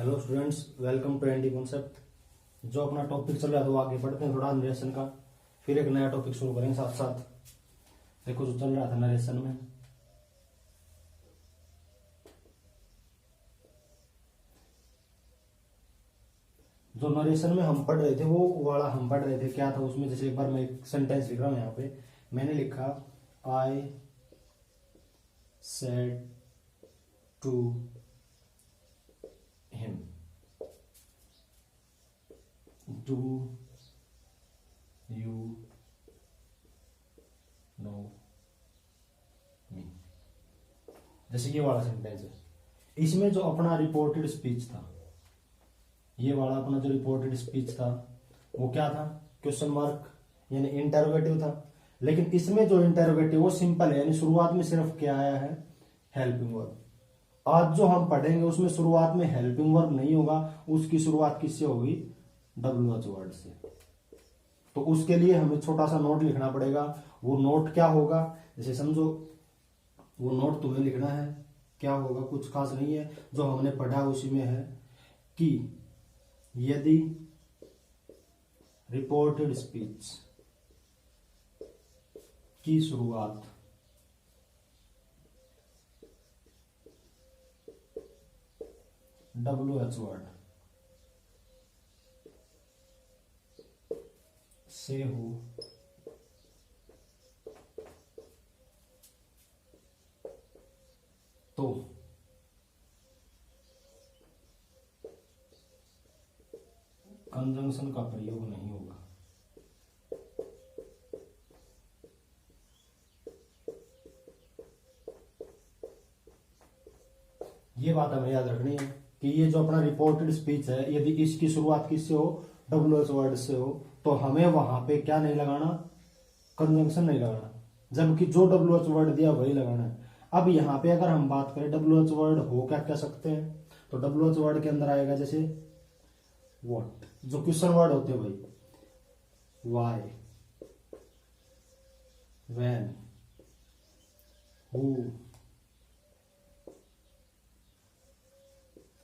Hello students, welcome to ND concept. जो अपना topic चल रहा है तो आगे बढ़ते हैं थोड़ा नरेशन का। फिर एक नया टॉपिक शुरू करेंगे साथ साथ। देखो जो चल रहा था नरेशन में, जो नरेशन में हम पढ़ रहे थे वो वाला हम पढ़ रहे थे क्या था उसमें। जैसे एक बार मैं एक सेंटेंस लिख रहा हूँ यहाँ पे, मैंने लिखा I said to him do you know me. जैसे ये वाला सेंटेंस है, इसमें जो अपना रिपोर्टेड स्पीच था, ये वाला अपना जो रिपोर्टेड स्पीच था वो क्या था? क्वेश्चन मार्क यानी इंटेरोगेटिव था। लेकिन इसमें जो इंटेरोगेटिव वो सिंपल है, यानी शुरुआत में सिर्फ क्या आया है? Helping verb. आज जो हम पढ़ेंगे उसमें शुरुआत में हेल्पिंग वर्ब नहीं होगा, उसकी शुरुआत किससे होगी? WH वर्ड से। तो उसके लिए हमें छोटा सा नोट लिखना पड़ेगा। वो नोट क्या होगा? जैसे समझो, वो नोट तुम्हें लिखना है, क्या होगा? कुछ खास नहीं है, जो हमने पढ़ा उसी में है कि यदि रिपोर्टेड स्पीच की शुरुआत WH वर्ड से हो तो कंजंक्शन का प्रयोग नहीं होगा। ये बात हमें याद रखनी है कि ये जो अपना रिपोर्टेड स्पीच है, यदि इसकी शुरुआत किससे हो? WH वर्ड से हो, तो हमें वहां पे क्या नहीं लगाना? कंजंक्शन नहीं लगाना, जबकि जो WH वर्ड दिया वही लगाना है। अब यहाँ पे अगर हम बात करें WH वर्ड हो क्या कह सकते हैं, तो WH वर्ड के अंदर आएगा जैसे व्हाट, जो क्वेश्चन वर्ड होते हैं भाई, why, when, who,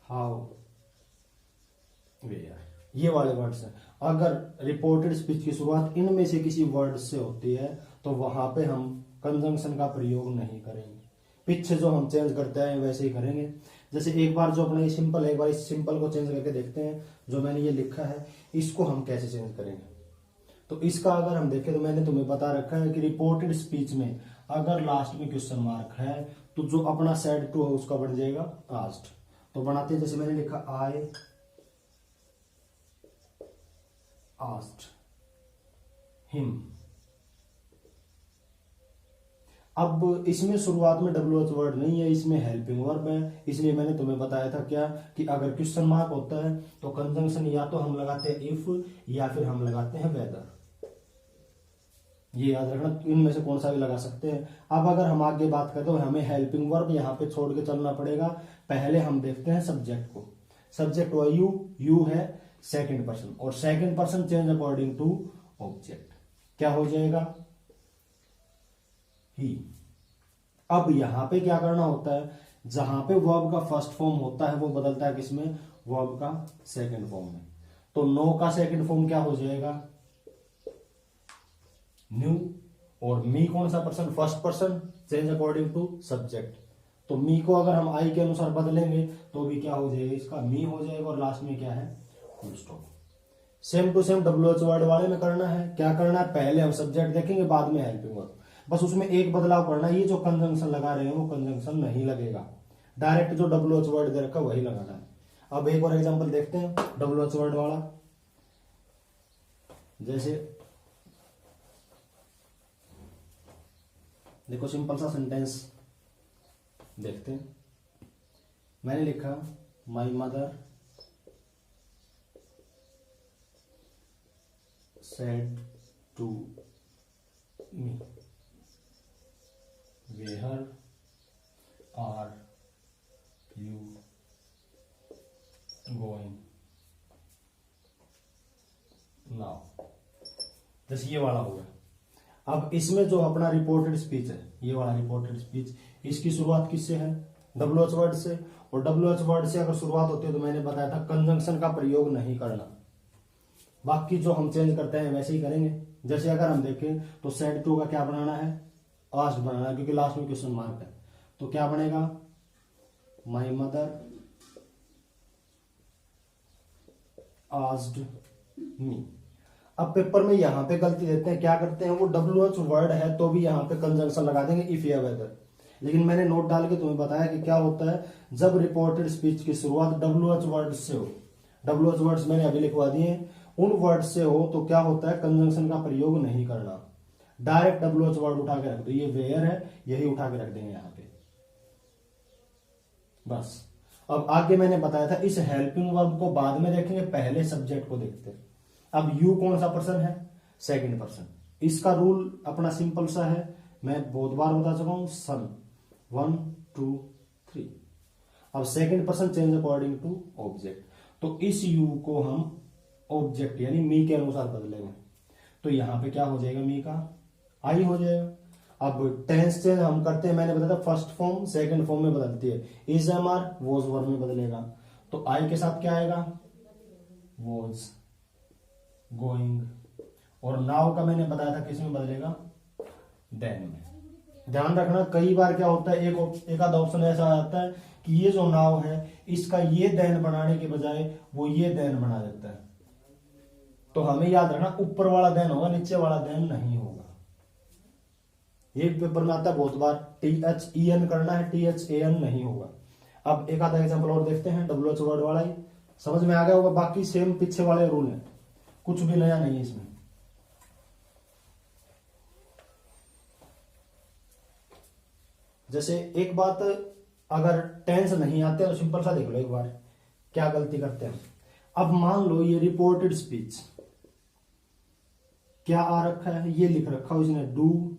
how, where, ये वाले वर्ड्स हैं। अगर रिपोर्टेड स्पीच की शुरुआत इनमें से किसी वर्ड से होती है तो वहां पे हम कंजंक्शन का प्रयोग नहीं करेंगे। पीछे जो हम चेंज करते हैं वैसे ही करेंगे। जैसे एक बार जो अपना ये सिंपल है, एक बार इस सिंपल को चेंज करके देखते हैं। जो मैंने ये लिखा है इसको हम कैसे चेंज करेंगे। तो इसका अगर हम देखें तो मैंने तुम्हें बता रखा है कि रिपोर्टेड स्पीच में अगर लास्ट में क्वेश्चन मार्क है तो जो अपना सेड टू है उसका बन जाएगा आस्क्ड। तो बनाते हैं, जैसे मैंने लिखा आई आस्क्ड हिम। अब इसमें शुरुआत में WH वर्ड नहीं है, इसमें हेल्पिंग वर्ब है, इसलिए मैंने तुम्हें बताया था क्या कि अगर क्वेश्चन मार्क होता है तो कंजंक्शन या तो हम लगाते हैं इफ या फिर हम लगाते हैं वेदर। ये याद रखना, इनमें से कौन सा भी लगा सकते हैं। अब अगर हम आगे बात करें तो हमें हेल्पिंग वर्ब यहाँ पे छोड़ के चलना पड़ेगा। पहले हम देखते हैं सब्जेक्ट को। सब्जेक्ट हुआ यू है सेकंड पर्सन, और second person change according to object, क्या हो जाएगा? ही। अब यहां पे क्या करना होता है? जहां पे वर्ब का फर्स्ट फॉर्म होता है वो बदलता है किसमें? वर्ब का सेकंड फॉर्म में। तो नो का सेकंड फॉर्म क्या हो जाएगा? न्यू। और मी कौन सा person? First person, change according to subject. तो मी को अगर हम आई के अनुसार बदलेंगे तो भी क्या हो जाएगा? इसका मी हो जाएगा, और लास्ट में क्या है? Full stop. Same to same WH word वाले में करना है। क्या करना है? पहले हम सब्जेक्ट देखेंगे, बाद में हेल्पिंग वर्ब। बस उसमें एक बदलाव करना है, ये जो कंजंक्शन लगा रहे हैं वो कंजंक्शन नहीं लगेगा, डायरेक्ट जो WH वर्ड दे रखा वही लगाना है। अब एक और एग्जांपल देखते हैं WH वर्ड वाला। जैसे देखो, सिंपल सा सेंटेंस देखते हैं। मैंने लिखा my mother said to me where are you going now. जैसे ये वाला हो गया। अब इसमें जो अपना रिपोर्टेड स्पीच है, ये वाला रिपोर्टेड स्पीच, इसकी शुरुआत किससे है? WH वर्ड से। और WH वर्ड से अगर शुरुआत होती है तो मैंने बताया था कंजंक्शन का प्रयोग नहीं करना। बाकी जो हम चेंज करते हैं वैसे ही करेंगे। जैसे अगर हम देखें तो सेड टू का क्या बनाना है, आस्क्ड बनाना है, क्योंकि लास्ट में क्वेश्चन मार्क है। तो क्या बनेगा, माई मदर आस्क्ड मी। अब पेपर में यहां पे गलती देते हैं, क्या करते हैं, वो WH वर्ड है तो भी यहां पे कंजंक्शन लगा देंगे इफ या वेदर। लेकिन मैंने नोट डाल के तुम्हें बताया कि क्या होता है जब रिपोर्टेड स्पीच की शुरुआत WH वर्ड से हो। WH वर्ड्स मैंने अभी लिखवा दिए, उन वर्ड से हो तो क्या होता है कंजंक्शन का प्रयोग नहीं करना, डायरेक्ट WH वर्ड उठा के रख दो। ये वेयर है, यही उठा के रख देंगे यहां पे बस। अब आगे मैंने बताया था इस हेल्पिंग वर्ब को बाद में देखेंगे, पहले सब्जेक्ट को देखते हैं। अब यू कौन सा पर्सन है, सेकंड पर्सन। इसका रूल अपना सिंपल सा है, मैं बहुत बार बता चुका हूं, सन 1 2 3। अब second person change according to object, तो इस यू को हम ऑब्जेक्ट यानी मी के अनुसार बदलेंगे। तो यहां पे क्या हो जाएगा, मी का आई हो जाएगा। अब टेंस चेंज हम करते हैं, मैंने बताया था फर्स्ट फॉर्म सेकंड फॉर्म में बदलती है, is am are was were में बदलेगा। तो आई के साथ क्या आएगा, वॉज गोइंग। और नाउ का मैंने बताया था किस में बदलेगा, देन में। ध्यान रखना कई बार क्या होता है, एक आधा ऑप्शन ऐसा आ जाता है कि ये जो नाउ है इसका ये देन बनाने के बजाय वो ये देन बना देता है। तो हमें याद रखना ऊपर वाला देन होगा, नीचे वाला देन नहीं होगा। एक पेपर में आता है बहुत बार THEN करना है, THAN नहीं होगा। अब एक आधा एग्जांपल और देखते हैं, WH वर्ड वाला ही समझ में आ गया होगा, बाकी सेम पीछे वाले रूल है, कुछ भी नया नहीं है इसमें। जैसे एक बात, अगर टेंस नहीं आते तो सिंपल सा देख लो एक बार क्या गलती करते हैं। अब मान लो ये रिपोर्टेड स्पीच क्या आ रखा है, ये लिख रखा है उसने डू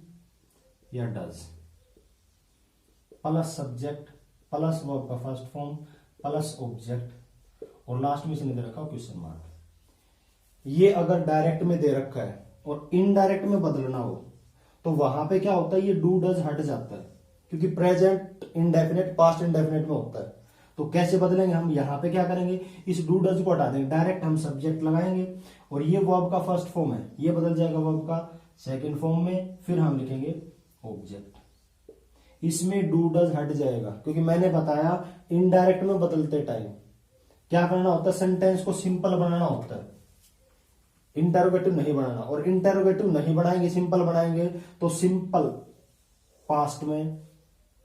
या does plus subject plus verb का फर्स्ट फॉर्म प्लस ऑब्जेक्ट और लास्ट में इसने दे रखा क्वेश्चन मार्क। ये अगर डायरेक्ट में दे रखा है और इनडायरेक्ट में बदलना हो तो वहां पे क्या होता है, ये डू डज हट जाता है, क्योंकि प्रेजेंट इंडेफिनेट पास्ट इंडेफिनेट में होता है। तो कैसे बदलेंगे हम, यहां पे क्या करेंगे, इस डू डज को हटा देंगे, डायरेक्ट हम सब्जेक्ट लगाएंगे और ये वर्ब का फर्स्ट फॉर्म है, ये बदल जाएगा वर्ब का सेकंड फॉर्म में, फिर हम लिखेंगे ऑब्जेक्ट। इसमें डू डज हट जाएगा, क्योंकि मैंने बताया इनडायरेक्ट में बदलते टाइम क्या करना होता है, सेंटेंस को सिंपल बनाना होता है, इंटरोगेटिव नहीं बनाना। और इंटरोगेटिव नहीं बनाएंगे, सिंपल बनाएंगे, तो सिंपल पास्ट में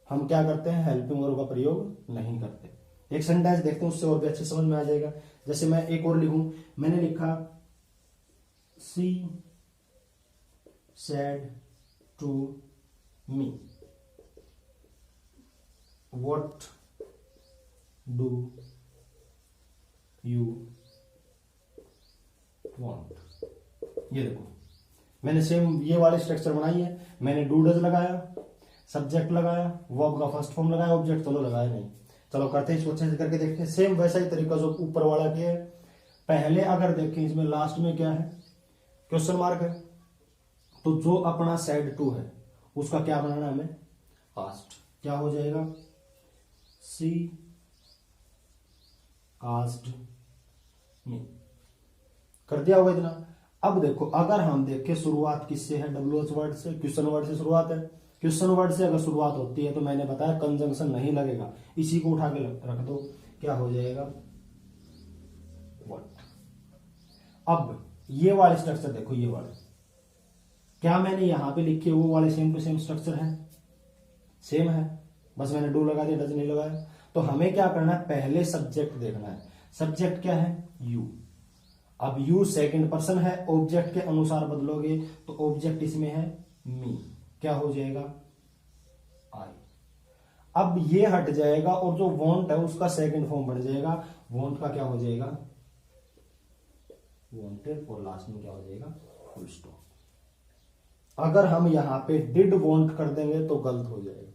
हम क्या करते हैं, हेल्पिंग वर्ब का प्रयोग नहीं करते। एक सेंटेंस देखते हैं, उससे और भी अच्छे समझ में आ जाएगा। जैसे मैं एक और लिखूं, मैंने लिखा she said to me what do you want. ये देखो मैंने सेम ये वाले स्ट्रक्चर बनाई है, मैंने डू डज लगाया, सब्जेक्ट लगाया, वर्ब का फर्स्ट फॉर्म लगाया, ऑब्जेक्ट चलो लगाया नहीं। चलो करते हैं इसको अच्छे से करके देखते हैं। सेम वैसा ही तरीका जो ऊपर वाला किया है। पहले अगर देखें इसमें लास्ट में क्या है, क्वेश्चन मार्क है, तो जो अपना सेड टू है उसका क्या बनाना हमें, आस्क्ड। क्या हो जाएगा, सी आस्क्ड मी। कर दिया होगा इतना। अब देखो अगर हम देखें शुरुआत किससे है, WH वर्ड से, क्वेश्चन वर्ड से शुरुआत है। क्वेश्चन वर्ड से अगर शुरुआत होती है तो मैंने बताया कंजंक्शन नहीं लगेगा, इसी को उठा के रख दो, क्या हो जाएगा, व्हाट। अब ये वाले स्ट्रक्चर देखो, ये वाले क्या मैंने यहां पे लिखे वो वाले सेम टू सेम स्ट्रक्चर है, सेम है, बस मैंने डू लगा दिया, डज नहीं लगाया। तो हमें क्या करना है, पहले सब्जेक्ट देखना है। सब्जेक्ट क्या है, यू। अब यू सेकंड पर्सन है, ऑब्जेक्ट के अनुसार बदलोगे तो ऑब्जेक्ट इसमें है मी, क्या हो जाएगा, आई। अब ये हट जाएगा और जो वांट है उसका सेकंड फॉर्म बन जाएगा, वांट का क्या हो जाएगा, वांटेड, और लास्ट में क्या हो जाएगा, फुल स्टॉप। अगर हम यहां पे डिड वांट कर देंगे तो गलत हो जाएगा।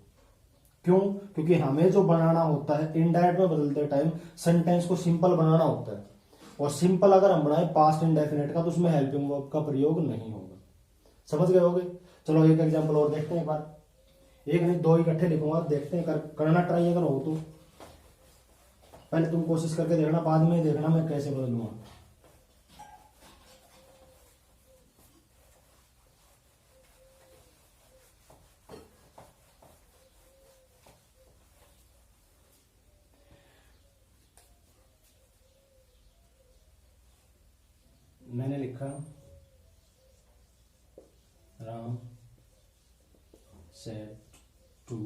क्यों, क्योंकि हमें जो बनाना होता है इनडायरेक्ट में बदलते टाइम सेंटेंस को सिंपल बनाना होता है, और सिंपल अगर हम बनाए पास्ट इंडेफिनेट का तो उसमें हेल्पिंग वर्ब का प्रयोग नहीं होगा। समझ गए होगे। चलो एक एग्जांपल और देखते हैं एक बार, एक नहीं दो इकट्ठे लिखूंगा, देखते हैं करना ट्राई अगर हो तो। पहले तुम कोशिश करके देखना, बाद में देखना मैं कैसे बदलूंगा। मैंने लिखा Ram said to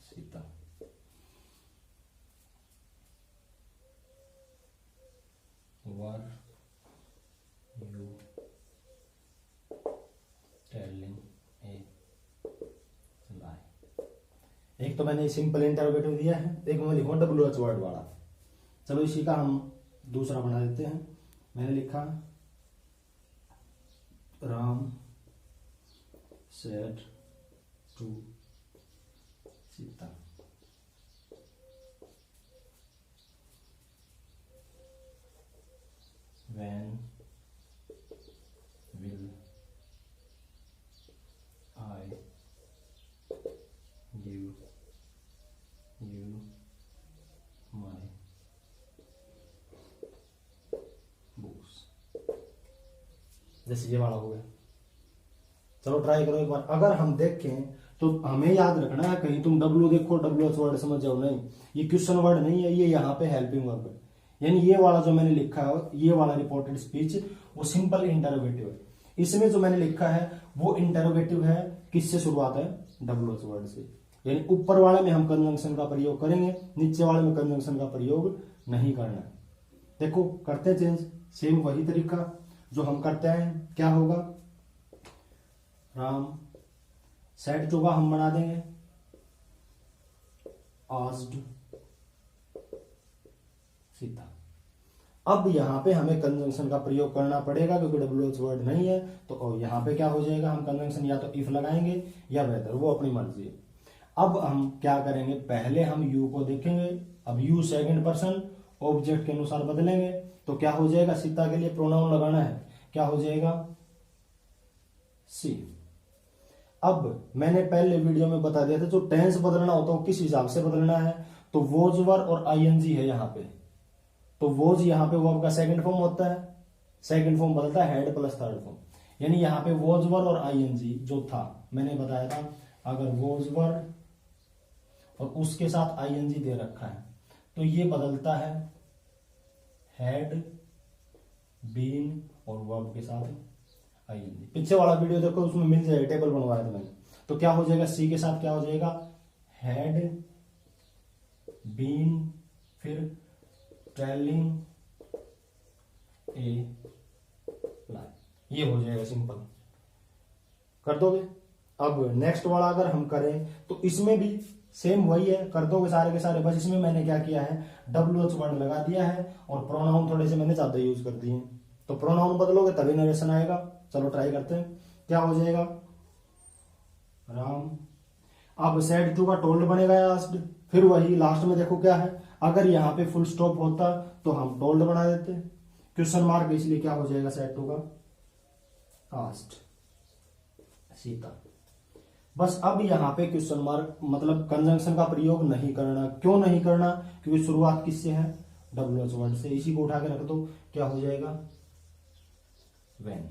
Sita. Were you telling a lie. एक तो मैंने सिंपल इंटरोगेटिव दिया है, एक मैं लिखूंगा WH वर्ड वाला। चलो इसी का हम दूसरा बना देते हैं। मैंने लिखा Ram said to Sita. When will I give you my books? जैसे ये वाला हो गया। चलो ट्राई करो एक बार। अगर हम देखें तो हमें याद रखना है, कहीं तुम W देखो WH वर्ड समझ जाओ, नहीं ये क्वेश्चन वर्ड नहीं है, ये यहाँ पे हेल्पिंग वर्ब है। यानी ये वाला जो मैंने लिखा है, ये वाला रिपोर्टेड स्पीच, वो सिंपल इंटरोगेटिव है। इसमें जो मैंने लिखा है वो इंटरोगेटिव है, किससे शुरुआत है? WH वर्ड से। यानी ऊपर वाले में हम कंजंक्शन का प्रयोग करेंगे, नीचे वाले में कंजंक्शन का प्रयोग नहीं करना है। देखो करते हैं चेंज, सेम वही तरीका जो हम करते हैं। क्या होगा? राम सेट जो का हम बना देंगे आस्क्ड सीता। अब यहां पे हमें कंजंक्शन का प्रयोग करना पड़ेगा क्योंकि WH वर्ड नहीं है, तो यहां पे क्या हो जाएगा? हम कंजंक्शन या तो इफ लगाएंगे या वेदर, वो अपनी मर्जी है। अब हम क्या करेंगे? पहले हम यू को देखेंगे। अब यू सेकंड पर्सन ऑब्जेक्ट के अनुसार बदलेंगे, तो क्या हो जाएगा? सीता के लिए प्रोनाउन लगाना है, क्या हो जाएगा? सी। अब मैंने पहले वीडियो में बता दिया था, जो टेंस बदलना होता है वो किस हिसाब से बदलना है, तो वोज वर और आईएनजी है यहाँ पे। तो वोज यहाँ पे वर्ब का सेकंड फॉर्म होता है, सेकंड फॉर्म बदलता है हेड प्लस थर्ड फॉर्म। यानी यहाँ पे वोज वर और आईएनजी जो था मैंने बताया था, अगर वोज वर और उसके साथ आईएनजी दे रखा है तो ये बदलता है हेड बीन और वर्ब के साथ आईएनजी। पीछे वाला वीडियो देखो, उसमें मिल जाएगा, टेबल बनवाया था मैंने। तो क्या हो जाएगा? सी के साथ क्या हो जाएगा? हेड बीन फिर ट्रेलिंग ए लाई। ये हो जाएगा, सिंपल कर दोगे। अब नेक्स्ट वाला अगर हम करें तो इसमें भी सेम वही है, कर दोगे सारे के सारे। बस इसमें मैंने क्या किया है? WH वर्ड लगा दिया है और प्रोनाउन थोड़े से मैंने ज्यादा यूज कर दिए। तो प्रोनाउन बदलोगे तभी नरेशन आएगा। चलो ट्राई करते हैं, क्या हो जाएगा? राम। अब सेड टू का टोल्ड बनेगा आस्क्ड, फिर वही लास्ट में देखो क्या है, अगर यहाँ पे फुल स्टॉप होता तो हम टोल्ड बना देते, क्वेश्चन मार्क, इसलिए क्या हो जाएगा सेड टू का आस्क्ड सीता। बस अब यहाँ पे क्वेश्चन मार्क मतलब कंजंक्शन का प्रयोग नहीं करना। क्यों नहीं करना? क्योंकि शुरुआत किससे है? WH वर्ड से। इसी को उठा के रख दो, क्या हो जाएगा? व्हेन।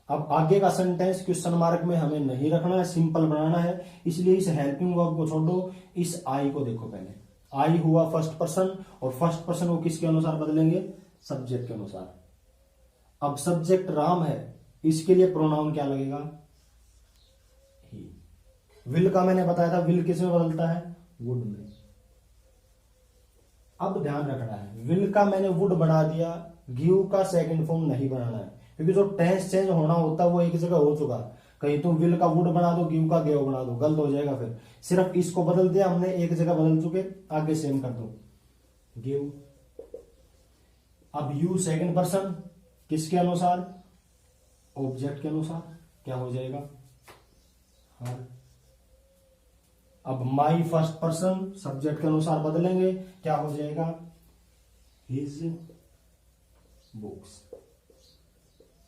अब आगे का सेंटेंस क्वेश्चन मार्क में हमें नहीं रखना है, सिंपल बनाना है, इसलिए इस हेल्पिंग वर्ब को छोड़ो। इस आई को देखो, पहले आई हुआ फर्स्ट पर्सन, और फर्स्ट पर्सन को किसके अनुसार बदलेंगे? सब्जेक्ट के अनुसार। अब सब्जेक्ट राम है, इसके लिए प्रोनाउन क्या लगेगा? ही। विल का मैंने बताया था, विल किस में बदलता है? वुड में। अब ध्यान रखना है, विल का मैंने वुड बना दिया, गिव का सेकंड फॉर्म नहीं बनाना है, क्योंकि जो टेंस चेंज होना होता है वो एक जगह हो चुका है। कहीं तुम विल का वुड बना दो, गिव का गेव बना दो, गलत हो जाएगा। फिर सिर्फ इसको बदल दिया हमने, एक जगह बदल चुके, आगे सेम कर दो, गिव। अब यू सेकंड पर्सन किसके अनुसार? ऑब्जेक्ट के अनुसार, क्या हो जाएगा? हर। अब माई फर्स्ट पर्सन सब्जेक्ट के अनुसार बदलेंगे, क्या हो जाएगा? His books.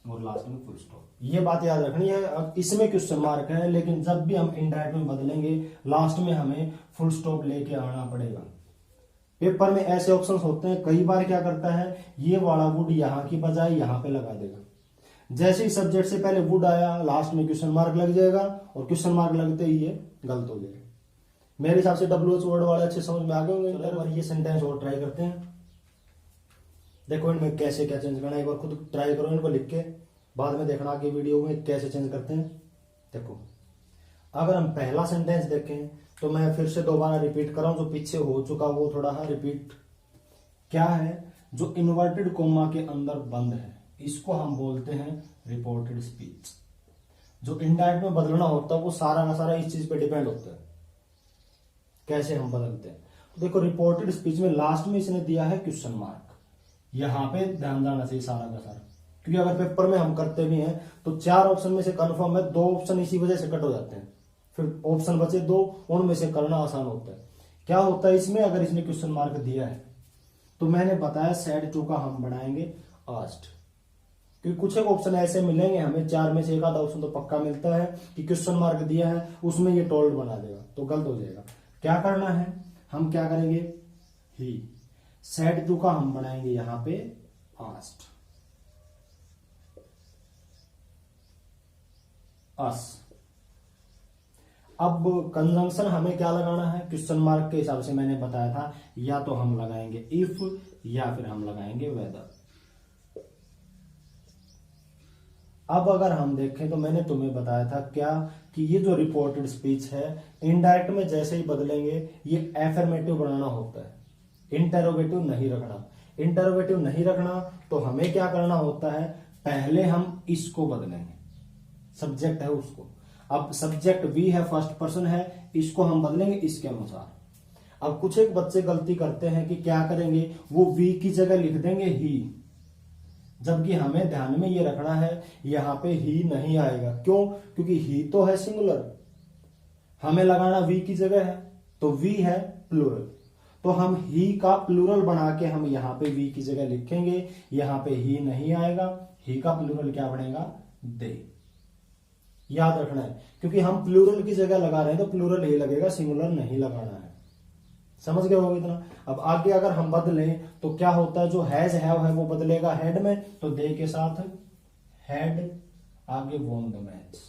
और लास्ट में फुल स्टॉप। ये बात याद रखनी है। अब इसमें क्वेश्चन मार्क है, लेकिन जब भी हम इनडायरेक्ट में बदलेंगे लास्ट में हमें फुल स्टॉप लेके आना पड़ेगा। पेपर में ऐसे ऑप्शंस होते हैं, कई बार क्या करता है, ये वाला वुड यहाँ की बजाय यहाँ पे लगा देगा। जैसे ही सब्जेक्ट से पहले वुड आया, लास्ट में क्वेश्चन मार्क लग जाएगा, और क्वेश्चन मार्क लगते ही ये गलत हो जाएगा। मेरे हिसाब से WH वर्ड वाले अच्छे समझ में आ गए होंगे। एक बार ये सेंटेंस और ट्राई करते हैं, देखो इनमें कैसे क्या चेंज करना है। एक बार खुद ट्राई करो इनको लिख के, बाद में देखना आगे वीडियो में कैसे चेंज करते हैं। देखो अगर हम पहला सेंटेंस देखें तो मैं फिर से दोबारा रिपीट कर रहा हूं, जो पीछे हो चुका वो थोड़ा रिपीट। क्या है, जो इन्वर्टेड कोमा के अंदर बंद है इसको हम बोलते हैं रिपोर्टेड स्पीच। जो इनडायरेक्ट में बदलना होता है वो सारा का सारा इस चीज पे डिपेंड होता है, कैसे हम बदलते हैं। तो देखो रिपोर्टेड स्पीच में लास्ट में इसने दिया है क्वेश्चन मार्क, यहां पे ध्यान देना चाहिए सारा का सारा, क्योंकि अगर पेपर में हम करते भी हैं तो 4 ऑप्शन में से कंफर्म है 2 ऑप्शन इसी वजह से कट हो जाते हैं, फिर ऑप्शन बचे 2, उनमें से करना आसान होता है। क्या होता है इसमें, अगर इसने क्वेश्चन मार्क दिया है तो मैंने बताया सेड टू का हम बनाएंगे आस्ट, क्योंकि कुछ एक ऑप्शन ऐसे मिलेंगे हमें 4 में से एक आधा ऑप्शन तो पक्का मिलता है कि क्वेश्चन मार्क दिया है उसमें ये टोल्ड बना देगा, तो गलत हो जाएगा। क्या करना है, हम क्या करेंगे, ही सेड टू का हम बनाएंगे यहां पे आस्ट, अस। अब कंजंक्शन हमें क्या लगाना है, क्वेश्चन मार्क के हिसाब से मैंने बताया था, या तो हम लगाएंगे इफ या फिर हम लगाएंगे वेदर। अब अगर हम देखें तो मैंने तुम्हें बताया था क्या, कि ये जो रिपोर्टेड स्पीच है इनडायरेक्ट में जैसे ही बदलेंगे ये एफर्मेटिव बनाना होता है, इंटरोगेटिव नहीं रखना। इंटरोगेटिव नहीं रखना तो हमें क्या करना होता है, पहले हम इसको बदलेंगे, सब्जेक्ट है उसको। अब सब्जेक्ट वी है, फर्स्ट पर्सन है, इसको हम बदलेंगे इसके अनुसार। अब कुछ एक बच्चे गलती करते हैं कि क्या करेंगे, वो वी की जगह लिख देंगे ही, जबकि हमें ध्यान में ये रखना है यहां पे ही नहीं आएगा। क्यों, क्योंकि ही तो है सिंगुलर, हमें लगाना वी की जगह है, तो वी है प्लूरल, तो हम ही का प्लूरल बना के हम यहां पे वी की जगह लिखेंगे, यहां पे ही नहीं आएगा, ही का प्लूरल क्या बनेगा, दे। याद रखना है, क्योंकि हम प्लूरल की जगह लगा रहे हैं तो प्लूरल ही लगेगा, सिंगुलर नहीं लगाना है। समझ गए होगे इतना। अब आगे अगर हम बदलें तो क्या होता है, जो हैज हैव है वो बदलेगा हेड में, तो दे के साथ हेड, आगे वॉन द मैच।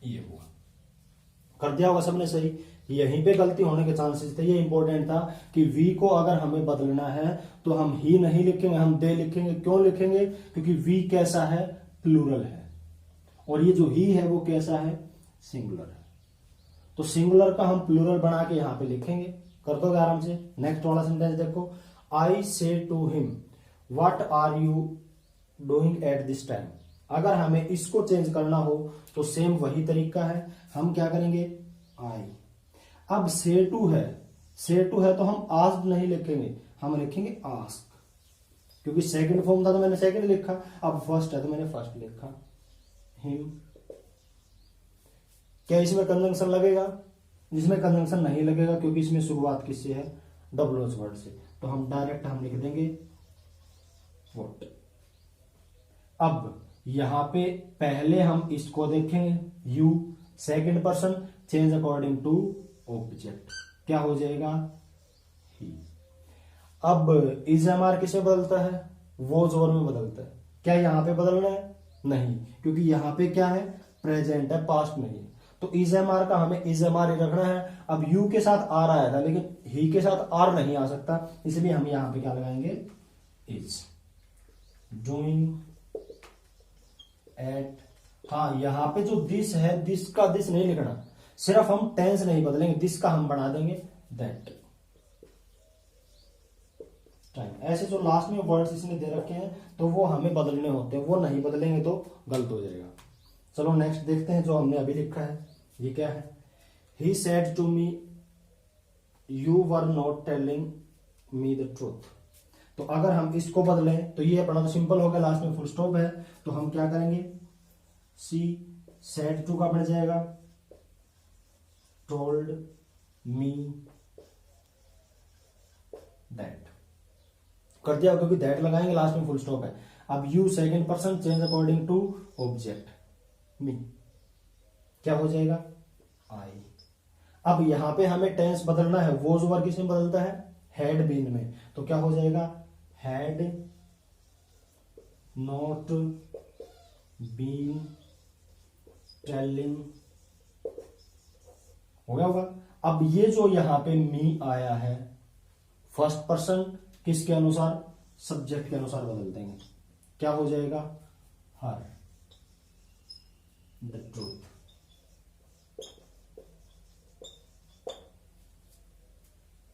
ये हुआ, कर दिया होगा सबने सही। यहीं पे गलती होने के चांसेस थे, ये इंपॉर्टेंट था कि वी को अगर हमें बदलना है तो हम ही नहीं लिखेंगे, हम दे लिखेंगे। क्यों लिखेंगे, क्योंकि वी कैसा है, प्लूरल है, और ये जो ही है वो कैसा है, सिंगुलर है। तो सिंगुलर का हम प्लूरल बना के यहां पे लिखेंगे। कर दोगे आराम से। नेक्स्ट वाला सेंटेंस देखो, I say to him what are you doing at this time. अगर हमें इसको चेंज करना हो तो सेम वही तरीका है, हम क्या करेंगे, आई। अब से टू है, से टू है तो हम आस्क नहीं लिखेंगे, हम लिखेंगे आस्क, क्योंकि सेकंड फॉर्म था तो मैंने सेकंड लिखा, अब फर्स्ट है तो मैंने फर्स्ट लिखा, हिम। क्या इसमें कंजंक्शन लगेगा, जिसमें कंजंक्शन नहीं लगेगा, क्योंकि इसमें शुरुआत किससे है, WH वर्ड से, तो हम डायरेक्ट हम लिख देंगे व्हाट। अब यहां पे पहले हम इसको देखेंगे, you, second person, change according to object, क्या हो जाएगा, ही। अब इजएमआर किसे बदलता है, वॉज ओवर में बदलता है। क्या यहां पे बदलना है, नहीं, क्योंकि यहां पे क्या है, प्रेजेंट है, पास्ट नहीं है, तो इजएमआर का हमें इजएमआर ही रखना है। अब यू के साथ आर आया था, लेकिन ही के साथ आर नहीं आ सकता, इसलिए हम यहां पे क्या लगाएंगे, इज डूइंग एट। हाँ, यहां पे जो दिस है, दिस का दिस नहीं लिखना, सिर्फ हम टेंस नहीं बदलेंगे, दिस का हम बना देंगे दैट टाइम। ऐसे जो लास्ट में वर्ड्स इसने दे रखे हैं तो वो हमें बदलने होते हैं, वो नहीं बदलेंगे तो गलत हो जाएगा। चलो नेक्स्ट देखते हैं जो हमने अभी लिखा है, ये क्या है, he said to me you were not telling me the truth. तो अगर हम इसको बदलें तो ये अपना तो सिंपल हो गया, लास्ट में फुल स्टॉप है, तो हम क्या करेंगे, सी सेड टू का बन जाएगा टोल्ड मी दैट। कर दिया, क्योंकि दैट लगाएंगे लास्ट में फुल स्टॉप है। अब you second person change according to object me, क्या हो जाएगा आई। अब यहां पे हमें टेंस बदलना है, वोज ओवर किसमें बदलता है, हैड बीन में, तो क्या हो जाएगा हैड नॉट बीन टेलिंग, हो गया होगा। अब ये जो यहां पे मी आया है फर्स्ट पर्सन किसके अनुसार, सब्जेक्ट के अनुसार बदल देंगे, क्या हो जाएगा हर द ट्रूथ।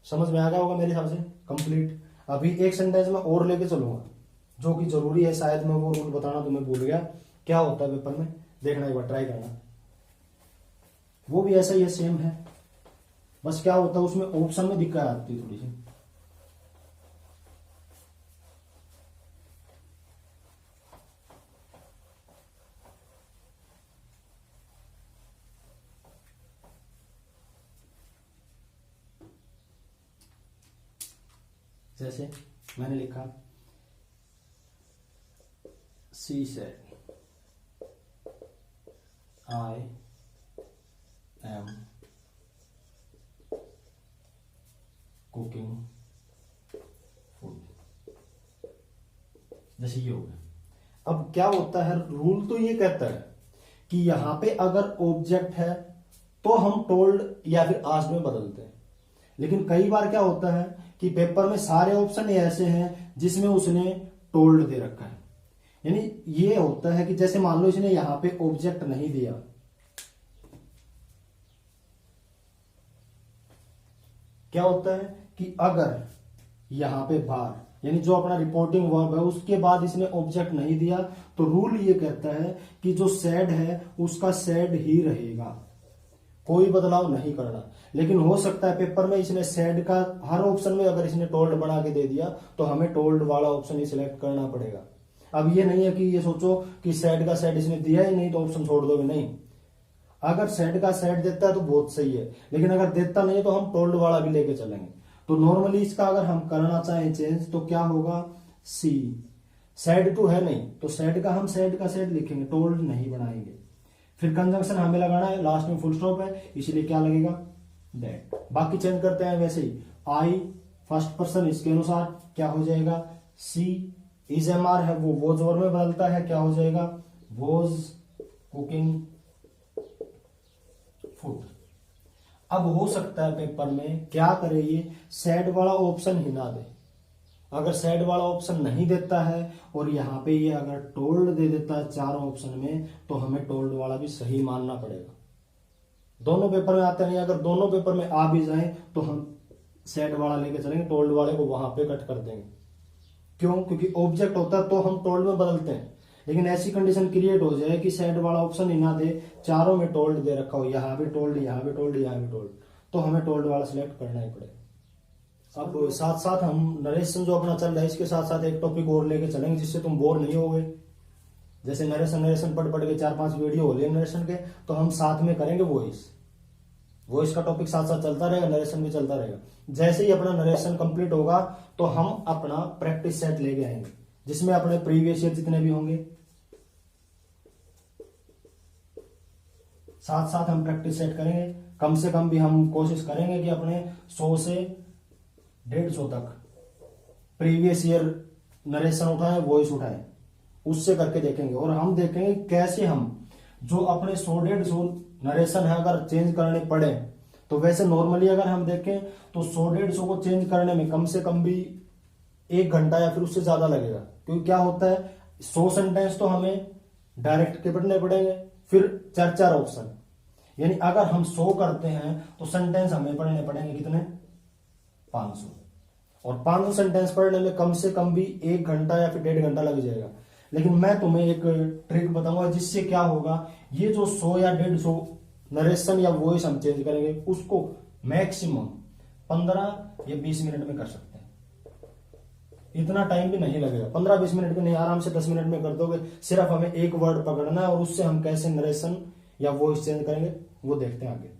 समझ में आ गया होगा मेरे हिसाब से कंप्लीट। अभी एक सेंटेंस में और लेके चलूंगा जो कि जरूरी है, शायद मैं वो रूल बताना तुम्हें भूल गया, क्या होता है पेपर में, देखना एक बार ट्राई करना। वो भी ऐसा ही है, सेम है, बस क्या होता है उसमें ऑप्शन में दिक्कत आती है थोड़ी सी। जैसे मैंने लिखा she said I am cooking food, जैसे ये हो गया। अब क्या होता है, रूल तो ये कहता है कि यहां पे अगर ऑब्जेक्ट है तो हम टोल्ड या फिर आस्क्ड में बदलते हैं, लेकिन कई बार क्या होता है कि पेपर में सारे ऑप्शन ऐसे हैं जिसमें उसने टोल्ड दे रखा है। यानी ये होता है कि जैसे मान लो इसने यहां पे ऑब्जेक्ट नहीं दिया, क्या होता है कि अगर यहां पे बार यानी जो अपना रिपोर्टिंग वर्ब है उसके बाद इसने ऑब्जेक्ट नहीं दिया, तो रूल ये कहता है कि जो सैड है उसका सैड ही रहेगा, कोई बदलाव नहीं करना। लेकिन हो सकता है पेपर में इसने सैड का हर ऑप्शन में अगर इसने टोल्ड बना के दे दिया तो हमें टोल्ड वाला ऑप्शन ही सिलेक्ट करना पड़ेगा। अब ये नहीं है कि ये सोचो कि सैड का सैड इसने दिया ही नहीं तो ऑप्शन छोड़ दोगे, नहीं। अगर सैड का सैड देता है तो बहुत सही है, लेकिन अगर देता नहीं तो हम टोल्ड वाला भी लेके चलेंगे। तो नॉर्मली इसका अगर हम करना चाहें चेंज तो क्या होगा, सी सैड टू है नहीं तो सैड का हम सैड का सैड लिखेंगे, टोल्ड नहीं बनाएंगे। फिर कंजंक्शन हमें लगाना है, लास्ट में फुल स्टॉप है इसलिए क्या लगेगा दैट। बाकी चेंज करते हैं वैसे ही, आई फर्स्ट पर्सन इसके अनुसार क्या हो जाएगा सी, इज एम आर है वो वोज ओवर में बदलता है, क्या हो जाएगा वोज कुकिंग फूड। अब हो सकता है पेपर में क्या करे ये सैड वाला ऑप्शन ही ना दे, अगर सैड वाला ऑप्शन नहीं देता है और यहां पे ये अगर टोल्ड दे देता है चारों ऑप्शन में तो हमें टोल्ड वाला भी सही मानना पड़ेगा। दोनों पेपर में आते नहीं, अगर दोनों पेपर में आ भी जाए तो हम सैड वाला लेके चलेंगे, टोल्ड वाले को वहां पे कट कर देंगे। क्यों, क्योंकि ऑब्जेक्ट होता है तो हम टोल्ड में बदलते हैं, लेकिन ऐसी कंडीशन क्रिएट हो जाए कि सैड वाला ऑप्शन ही ना दे, चारों में टोल्ड दे रखा हो, यहां भी टोल्ड यहां भी टोल्ड यहां भी टोल्ड, तो हमें टोल्ड वाला सिलेक्ट करना ही पड़ेगा। अब साथ साथ हम नरेशन जो अपना चल रहा है इसके साथ साथ एक टॉपिक और लेके चलेंगे जिससे तुम बोर नहीं होगे। जैसे नरेशन पढ़ के 4-5 वीडियो हो लिए नरेशन के, तो हम साथ में करेंगे वॉइस का टॉपिक साथ साथ चलता रहेगा, नरेशन भी चलता रहेगा। जैसे ही अपना नरेशन कंप्लीट होगा तो हम अपना प्रैक्टिस सेट लेके आएंगे जिसमें अपने प्रीवियस ईयर जितने भी होंगे साथ साथ हम प्रैक्टिस सेट करेंगे। कम से कम भी हम कोशिश करेंगे कि अपने 100 से 150 तक प्रीवियस ईयर नरेशन उठाएं, वॉइस उठाएं, उससे करके देखेंगे। और हम देखेंगे कैसे हम जो अपने 100-150 नरेशन है अगर चेंज करने पड़े, तो वैसे नॉर्मली अगर हम देखें तो 100-150 को चेंज करने में कम से कम भी 1 घंटा या फिर उससे ज्यादा लगेगा। क्योंकि क्या होता है 100 सेंटेंस तो हमें डायरेक्ट के पढ़ने पड़ेंगे, फिर 4 ऑप्शन, यानी अगर हम 100 करते हैं तो सेंटेंस हमें पढ़ने पड़ेंगे कितने 500, और 500 सेंटेंस पढ़ने में कम से कम भी 1 घंटा या फिर 1.5 घंटा लग जाएगा। लेकिन मैं तुम्हें एक ट्रिक बताऊंगा जिससे क्या होगा, ये जो 100 या 150 नरेशन या वॉइस हम चेंज करेंगे उसको मैक्सिमम 15 या 20 मिनट में कर सकते हैं। इतना टाइम भी नहीं लगेगा, 15-20 मिनट में नहीं, आराम से 10 मिनट में कर दोगे। सिर्फ हमें एक वर्ड पकड़ना है और उससे हम कैसे नरेशन या वॉइस चेंज करेंगे वो देखते हैं आगे।